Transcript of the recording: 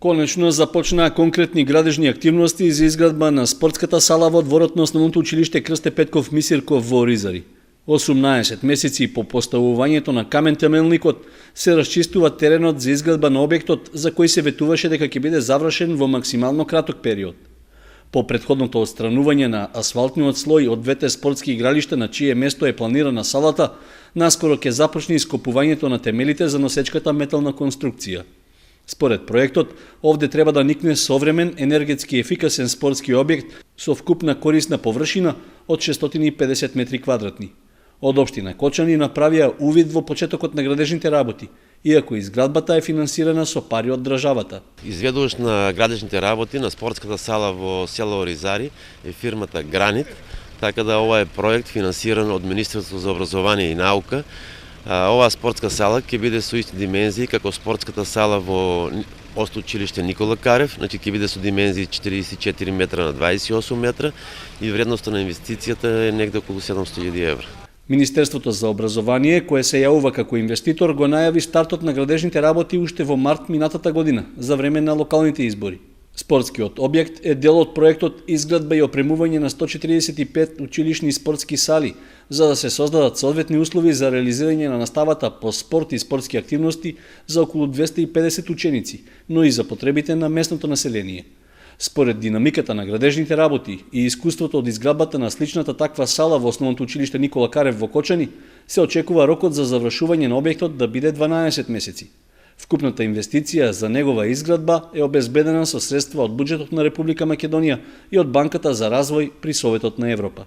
Конечно започнаа конкретни градежни активности за изградба на спортската сала во дворот на Основното училиште Крсте Петков Мисирков во Оризари. 18 месеци по поставувањето на камен темелникот се расчистува теренот за изградба на објектот за кој се ветуваше дека ќе биде завршен во максимално краток период. По претходното отстранување на асфалтниот слој од двете спортски игралишта на чие место е планирана салата, наскоро ќе започне ископувањето на темелите за носечката метална конструкција. Според проектот, овде треба да никне современ, енергетски ефикасен спортски објект со вкупна корисна површина од 650 метри квадратни. Од општина Кочани направија увид во почетокот на градежните работи, иако изградбата е финансирана со пари од државата. Изведувач на градежните работи на спортската сала во село Оризари е фирмата Гранит, така да ова е проект финансиран од Министерството за образование и наука. Оваа спортска сала ќе биде со исти димензии како спортската сала во Осно училиште Никола Карев, значи ќе биде со димензии 44 метра на 28 метра и вредноста на инвестицијата е негде околу 700.000 евра. Министерството за образование, кое се јавува како инвеститор, го најави стартот на градежните работи уште во март минатата година, за време на локалните избори. Спортскиот објект е дел од проектот изградба и опремување на 145 училишни спортски сали, за да се создадат соодветни услови за реализирање на наставата по спорт и спортски активности за околу 250 ученици, но и за потребите на местното население. Според динамиката на градежните работи и искуството од изградбата на сличната таква сала во Основното училиште Никола Карев во Кочани, се очекува рокот за завршување на објектот да биде 12 месеци. Вкупната инвестиција за негова изградба е обезбедена со средства од буџетот на Република Македонија и од Банката за развој при Советот на Европа.